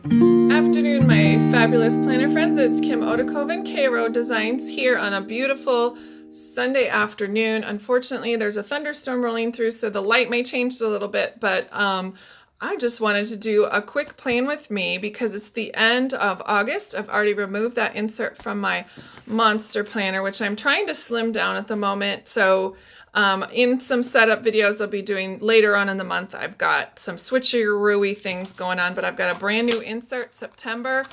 Afternoon, my fabulous planner friends. It's Kim Odakov and Cairo Designs here on a beautiful Sunday afternoon. Unfortunately, there's a thunderstorm rolling through, so the light may change a little bit, but I just wanted to do a quick plan with me because it's the end of August. I've already removed that insert from my monster planner, which I'm trying to slim down at the moment. So in some setup videos I'll be doing later on in the month, I've got some switcheroo-y things going on, but I've got a brand new insert, September,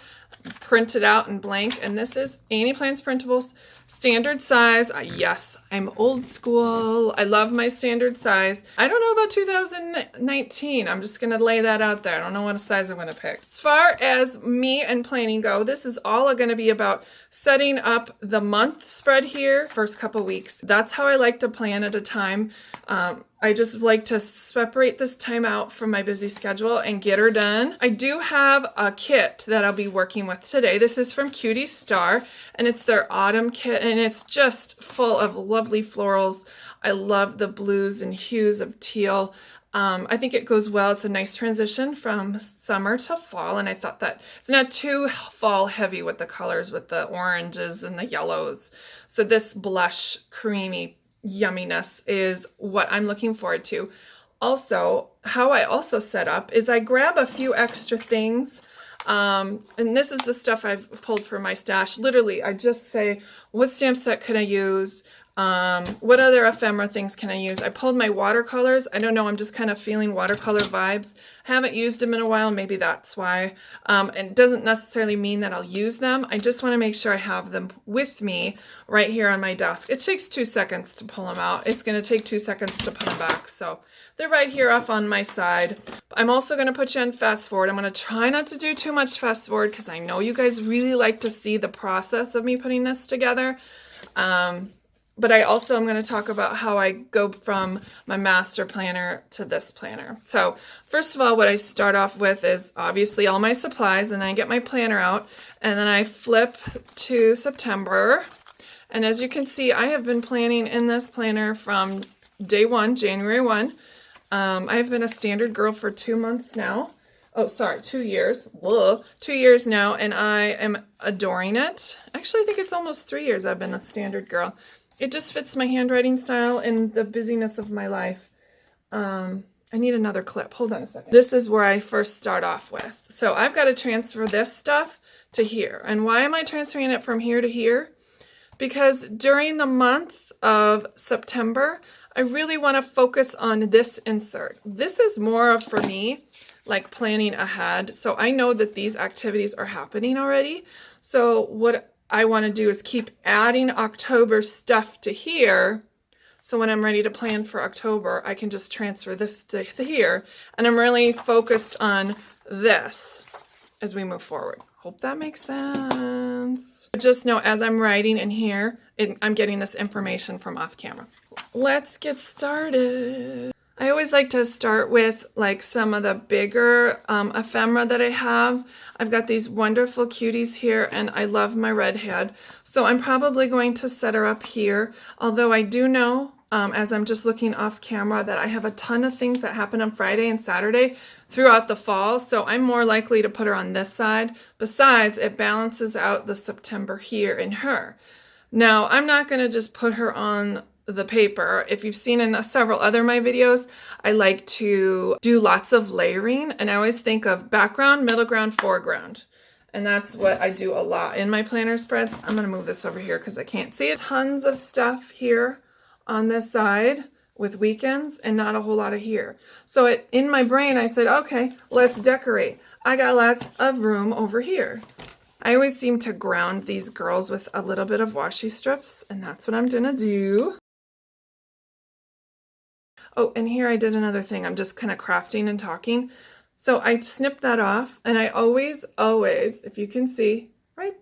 printed out in blank, and this is Annie Plans Printables, standard size. Yes, I'm old school. I love my standard size. I don't know about 2019. I'm just gonna lay that out there. I don't know what size I'm gonna pick. As far as me and planning go, this is all gonna be about setting up the month spread here, first couple weeks. That's how I like to plan at a time. I just like to separate this time out from my busy schedule and get her done. I do have a kit that I'll be working with today. This is from Cutie Star, and it's their autumn kit, and it's just full of lovely florals. I love the blues and hues of teal. I think it goes well. It's a nice transition from summer to fall, and I thought that it's not too fall heavy with the colors, with the oranges and the yellows. So this blush, creamy yumminess is what I'm looking forward to. Also, how I also set up is I grab a few extra things, and this is the stuff I've pulled from my stash. Literally, I just say, what stamp set could I use? What other ephemera things can I use? I pulled my watercolors. I don't know, I'm just kind of feeling watercolor vibes. I haven't used them in a while, maybe that's why. And it doesn't necessarily mean that I'll use them. I just want to make sure I have them with me right here on my desk. It takes 2 seconds to pull them out. It's going to take 2 seconds to put them back. So they're right here off on my side. I'm also going to put you on fast forward. I'm going to try not to do too much fast forward because I know you guys really like to see the process of me putting this together. But I also am going to talk about how I go from my master planner to this planner. So first of all, what I start off with is obviously all my supplies, and I get my planner out, and then I flip to September. And as you can see, I have been planning in this planner from day one, January 1. I've been a standard girl for 2 months now. Oh, sorry, 2 years. Whoa, 2 years now, and I am adoring it. Actually, I think it's almost 3 years I've been a standard girl. It just fits my handwriting style and the busyness of my life. I need another clip. Hold on a second. This is where I first start off with. So I've got to transfer this stuff to here. And why am I transferring it from here to here? Because during the month of September, I really want to focus on this insert. This is more of, for me, like planning ahead. So I know that these activities are happening already. So what I want to do is keep adding October stuff to here. So when I'm ready to plan for October, I can just transfer this to here. And I'm really focused on this as we move forward. Hope that makes sense. Just know as I'm writing in here, I'm getting this information from off camera. Let's get started. I always like to start with like some of the bigger ephemera that I have. I've got these wonderful cuties here, and I love my redhead. So I'm probably going to set her up here, although I do know, as I'm just looking off camera, that I have a ton of things that happen on Friday and Saturday throughout the fall, so I'm more likely to put her on this side. Besides, it balances out the September here in her. Now, I'm not going to just put her on the paper. If you've seen in several other of my videos, I like to do lots of layering, and I always think of background, middle ground, foreground. And that's what I do a lot in my planner spreads. I'm going to move this over here because I can't see it. Tons of stuff here on this side with weekends and not a whole lot of here. So in my brain, I said, okay, let's decorate. I got lots of room over here. I always seem to ground these girls with a little bit of washi strips, and that's what I'm going to do. Oh, and here I did another thing. I'm just kind of crafting and talking. So I snipped that off, and I always, if you can see, right?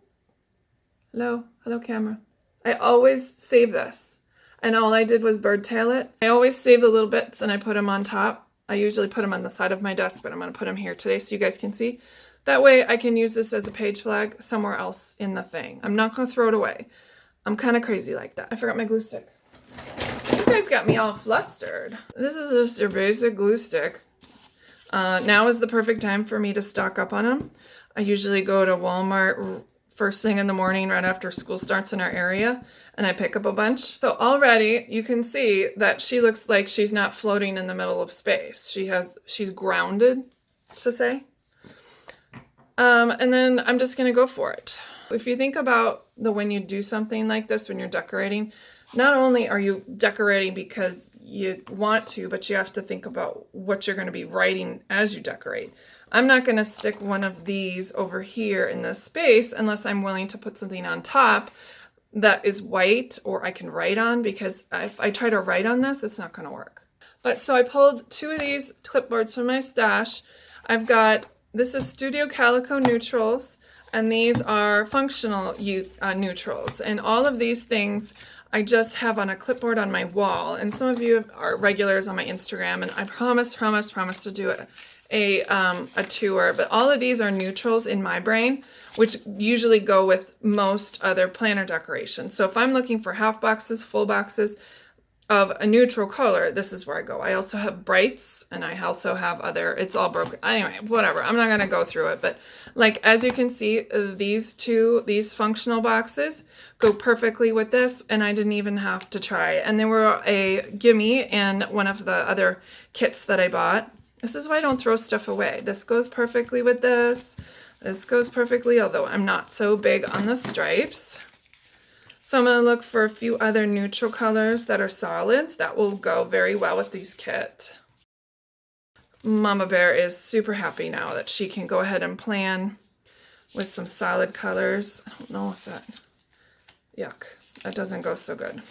Hello camera. I always save this. And all I did was bird tail it. I always save the little bits and I put them on top. I usually put them on the side of my desk, but I'm going to put them here today so you guys can see. That way I can use this as a page flag somewhere else in the thing. I'm not going to throw it away. I'm kind of crazy like that. I forgot my glue stick. You guys got me all flustered. This is just your basic glue stick. Now is the perfect time for me to stock up on them. I usually go to Walmart first thing in the morning right after school starts in our area, and I pick up a bunch. So already you can see that she looks like she's not floating in the middle of space. She's grounded, to say. And then I'm just gonna go for it. If you think about when you do something like this, when you're decorating, not only are you decorating because you want to, but you have to think about what you're gonna be writing as you decorate. I'm not gonna stick one of these over here in this space unless I'm willing to put something on top that is white or I can write on, because if I try to write on this, it's not gonna work. But so I pulled 2 of these clipboards from my stash. I've got, this is Studio Calico Neutrals, and these are functional neutrals. And all of these things I just have on a clipboard on my wall. And some of you are regulars on my Instagram, and I promise to do a tour. But all of these are neutrals in my brain, which usually go with most other planner decorations. So if I'm looking for half boxes, full boxes of a neutral color, this is where I go. I also have brights, and I also have other, it's all broken. Anyway, whatever. I'm not going to go through it, but like, as you can see, these functional boxes go perfectly with this, and I didn't even have to try. And they were a gimme in one of the other kits that I bought. This is why I don't throw stuff away. This goes perfectly with this. This goes perfectly, although I'm not so big on the stripes. So I'm going to look for a few other neutral colors that are solids that will go very well with these kit. Mama Bear is super happy now that she can go ahead and plan with some solid colors. I don't know if that, yuck, that doesn't go so good.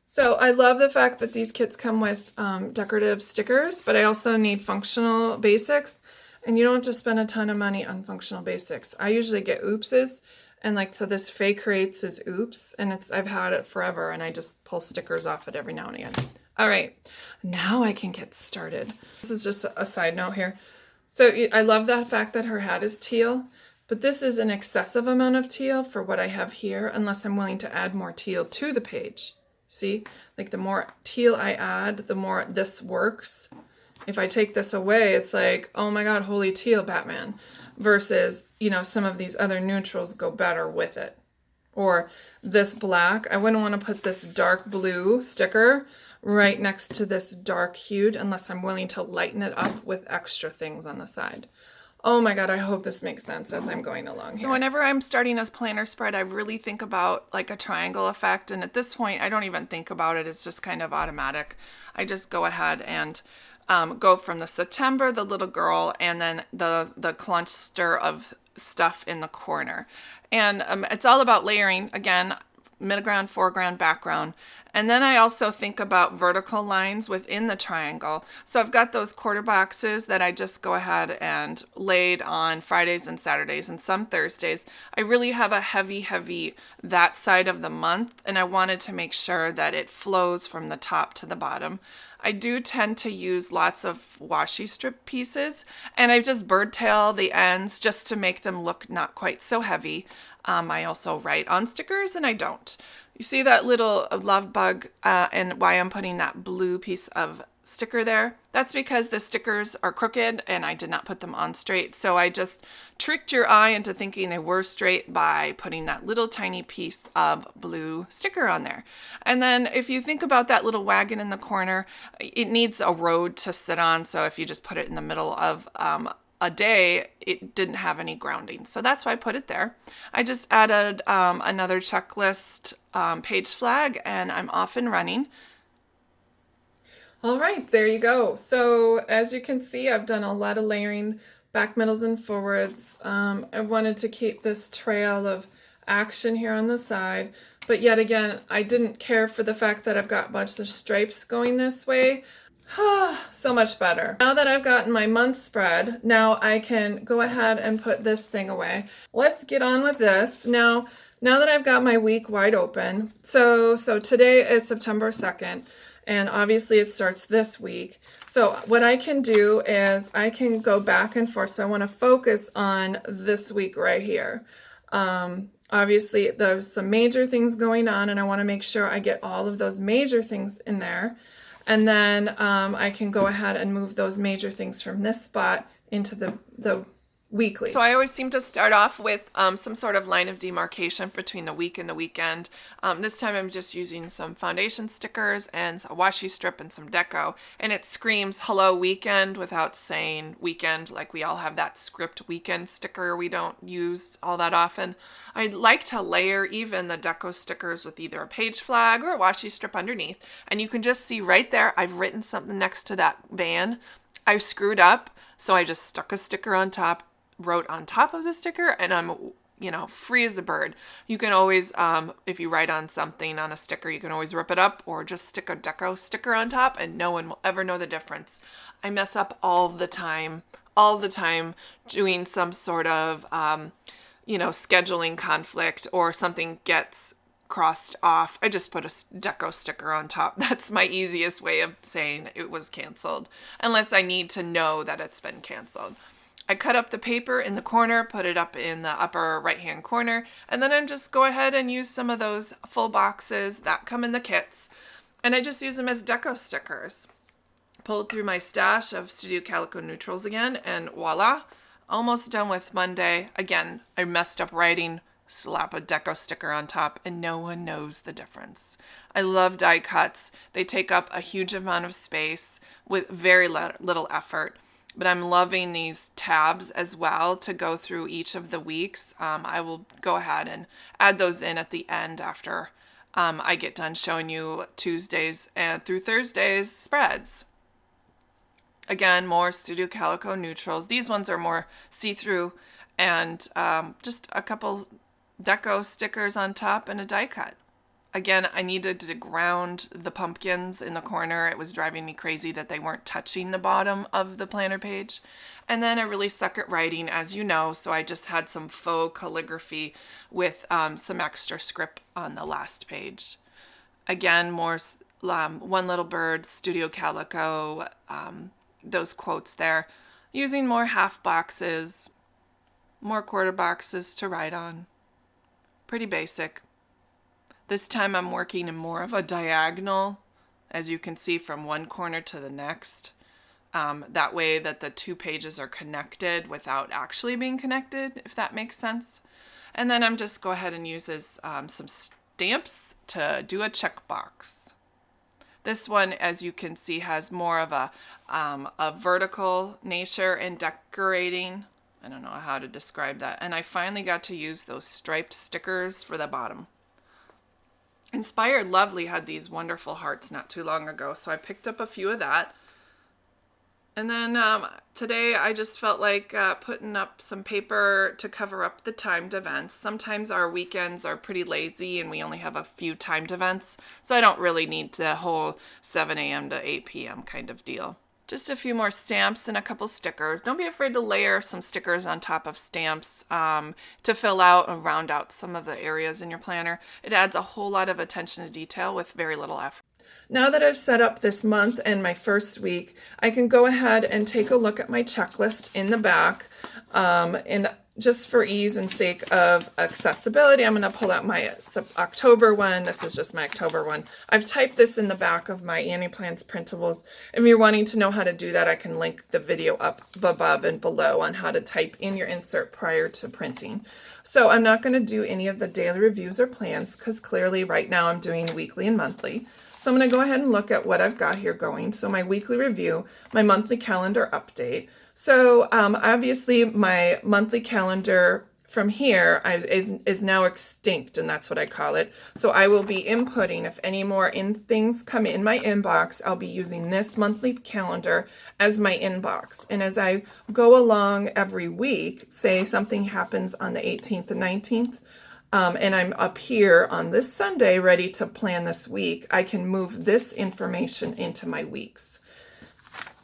So I love the fact that these kits come with decorative stickers, but I also need functional basics. And you don't have to spend a ton of money on functional basics. I usually get oopses, and like, so this Faye Creates is oops, and I've had it forever, and I just pull stickers off it every now and again. All right, now I can get started. This is just a side note here. So I love that fact that her hat is teal, but this is an excessive amount of teal for what I have here, unless I'm willing to add more teal to the page. See, like the more teal I add, the more this works. If I take this away, it's like, oh my God, holy teal, Batman. Versus, you know, some of these other neutrals go better with it. Or this black, I wouldn't want to put this dark blue sticker right next to this dark hued unless I'm willing to lighten it up with extra things on the side. Oh my God, I hope this makes sense as I'm going along here. So whenever I'm starting a planner spread, I really think about like a triangle effect. And at this point, I don't even think about it. It's just kind of automatic. I just go ahead and go from the September, the little girl, and then the cluster of stuff in the corner. And it's all about layering, again, midground, foreground, background. And then I also think about vertical lines within the triangle. So I've got those quarter boxes that I just go ahead and laid on Fridays and Saturdays and some Thursdays. I really have a heavy that side of the month, and I wanted to make sure that it flows from the top to the bottom. I do tend to use lots of washi strip pieces, and I just bird tail the ends just to make them look not quite so heavy. I also write on stickers, and I don't. You see that little love bug and why I'm putting that blue piece of sticker there? That's because the stickers are crooked and I did not put them on straight. So I just tricked your eye into thinking they were straight by putting that little tiny piece of blue sticker on there. And then if you think about that little wagon in the corner, it needs a road to sit on. So if you just put it in the middle of a day, it didn't have any grounding. So that's why I put it there. I just added another checklist page flag, and I'm off and running. All right, there you go. So as you can see, I've done a lot of layering, back, middles, and forwards. I wanted to keep this trail of action here on the side, but yet again, I didn't care for the fact that I've got a bunch of stripes going this way. So much better. Now that I've gotten my month spread, now I can go ahead and put this thing away. Let's get on with this. Now that I've got my week wide open, so today is September 2nd, and obviously it starts this week. So what I can do is I can go back and forth. So I want to focus on this week right here. Obviously there's some major things going on, and I want to make sure I get all of those major things in there. And then I can go ahead and move those major things from this spot into the weekly. So I always seem to start off with some sort of line of demarcation between the week and the weekend. This time I'm just using some foundation stickers and a washi strip and some deco, and it screams hello weekend without saying weekend, like we all have that script weekend sticker we don't use all that often. I like to layer even the deco stickers with either a page flag or a washi strip underneath, and you can just see right there I've written something next to that van. I screwed up, so I just stuck a sticker on top, wrote on top of the sticker, and I'm, free as a bird. You can always, if you write on something on a sticker, you can always rip it up or just stick a deco sticker on top, and no one will ever know the difference. I mess up all the time doing some sort of, scheduling conflict, or something gets crossed off. I just put a deco sticker on top. That's my easiest way of saying it was canceled, unless I need to know that it's been canceled. I cut up the paper in the corner, put it up in the upper right-hand corner, and then I just go ahead and use some of those full boxes that come in the kits, and I just use them as deco stickers. Pulled through my stash of Studio Calico Neutrals again, and voila, almost done with Monday. Again, I messed up writing, slap a deco sticker on top, and no one knows the difference. I love die cuts. They take up a huge amount of space with very little effort. But I'm loving these tabs as well to go through each of the weeks. I will go ahead and add those in at the end after I get done showing you Tuesdays and through Thursdays spreads. Again, more Studio Calico Neutrals. These ones are more see-through, and just a couple deco stickers on top and a die cut. Again, I needed to ground the pumpkins in the corner. It was driving me crazy that they weren't touching the bottom of the planner page. And then I really suck at writing, as you know, so I just had some faux calligraphy with some extra script on the last page. Again, more One Little Bird, Studio Calico, those quotes there. Using more half boxes, more quarter boxes to write on. Pretty basic. This time I'm working in more of a diagonal, as you can see, from one corner to the next. That way that the two pages are connected without actually being connected, if that makes sense. And then I'm just go ahead and use some stamps to do a checkbox. This one, as you can see, has more of a vertical nature in decorating. I don't know how to describe that. And I finally got to use those striped stickers for the bottom. Inspired Lovely had these wonderful hearts not too long ago, so I picked up a few of that. And then today I just felt like putting up some paper to cover up the timed events. Sometimes our weekends are pretty lazy and we only have a few timed events, so I don't really need the whole 7 a.m. to 8 p.m. kind of deal. Just a few more stamps and a couple stickers. Don't be afraid to layer some stickers on top of stamps to fill out and round out some of the areas in your planner. It adds a whole lot of attention to detail with very little effort. Now that I've set up this month and my first week, I can go ahead and take a look at my checklist in the back. And just for ease and sake of accessibility, I'm going to pull out my October one. This is just my October one. I've typed this in the back of my Annie Plans Printables. If you're wanting to know how to do that, I can link the video up above and below on how to type in your insert prior to printing. So I'm not going to do any of the daily reviews or plans because clearly right now I'm doing weekly and monthly. So I'm going to go ahead and look at what I've got here going. So my weekly review, my monthly calendar update. So obviously my monthly calendar from here is now extinct, and that's what I call it. So I will be inputting, if any more things come in my inbox, I'll be using this monthly calendar as my inbox. And as I go along every week, say something happens on the 18th and 19th, and I'm up here on this Sunday ready to plan this week, I can move this information into my weeks.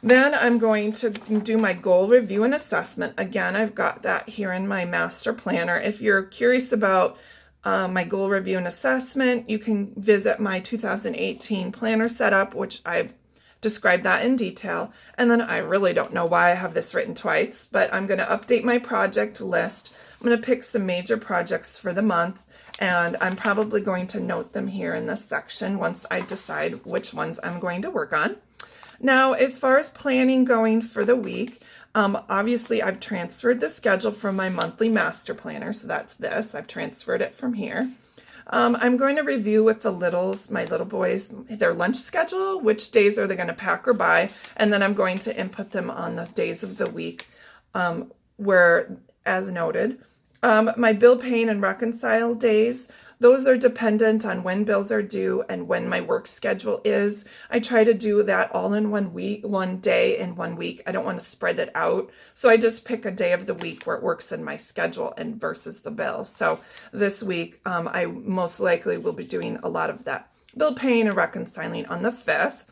Then I'm going to do my goal review and assessment. Again, I've got that here in my master planner. If you're curious about my goal review and assessment, you can visit my 2018 planner setup, which I've described that in detail. And then I really don't know why I have this written twice, but I'm going to update my project list. I'm going to pick some major projects for the month, and I'm probably going to note them here in this section once I decide which ones I'm going to work on. Now, as far as planning going for the week, obviously I've transferred the schedule from my monthly master planner, so that's this. I've transferred it from here. I'm going to review with the littles, my little boys, their lunch schedule, which days are they going to pack or buy, and then I'm going to input them on the days of the week where, as noted. My bill paying and reconcile days, those are dependent on when bills are due and when my work schedule is. I try to do that all in one day in 1 week. I don't want to spread it out. So I just pick a day of the week where it works in my schedule and versus the bills. So this week, I most likely will be doing a lot of that bill paying and reconciling on the 5th.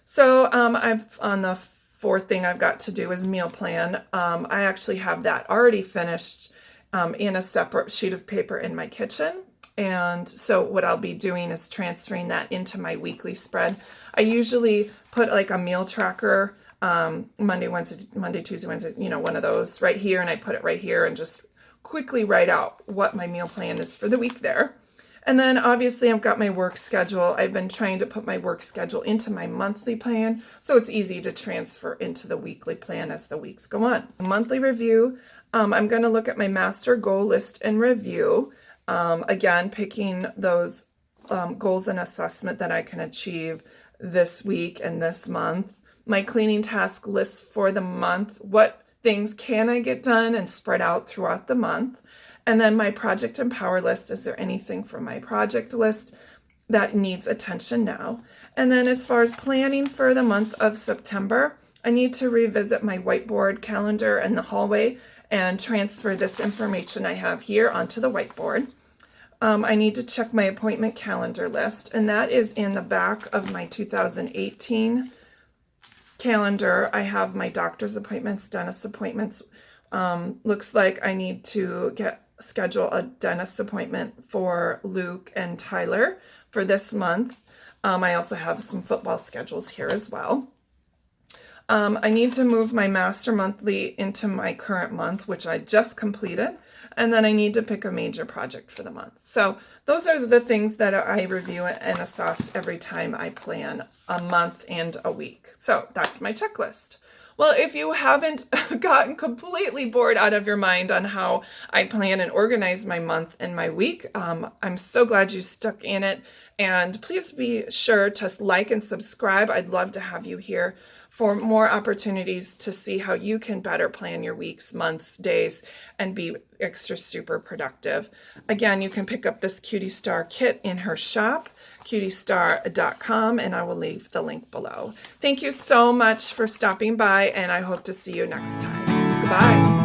So I've on the fourth thing I've got to do is meal plan. I actually have that already finished in a separate sheet of paper in my kitchen. And so what I'll be doing is transferring that into my weekly spread. I usually put like a meal tracker, Monday, Tuesday, Wednesday, one of those right here. And I put it right here and just quickly write out what my meal plan is for the week there. And then obviously I've got my work schedule. I've been trying to put my work schedule into my monthly plan, so it's easy to transfer into the weekly plan as the weeks go on. Monthly review, I'm going to look at my master goal list and review. Again, picking those goals and assessment that I can achieve this week and this month. My cleaning task list for the month, what things can I get done and spread out throughout the month. And then my project and power list, is there anything from my project list that needs attention now? And then as far as planning for the month of September, I need to revisit my whiteboard calendar in the hallway and transfer this information I have here onto the whiteboard. I need to check my appointment calendar list, and that is in the back of my 2018 calendar. I have my doctor's appointments, dentist appointments. Looks like I need to schedule a dentist appointment for Luke and Tyler for this month. I also have some football schedules here as well. I need to move my master monthly into my current month, which I just completed. And then I need to pick a major project for the month. So those are the things that I review and assess every time I plan a month and a week. So that's my checklist. Well, if you haven't gotten completely bored out of your mind on how I plan and organize my month and my week, I'm so glad you stuck in it. And please be sure to like and subscribe. I'd love to have you here for more opportunities to see how you can better plan your weeks, months, days, and be extra super productive. Again, you can pick up this Cutie Star kit in her shop, cutiestar.com, and I will leave the link below. Thank you so much for stopping by, and I hope to see you next time. Goodbye.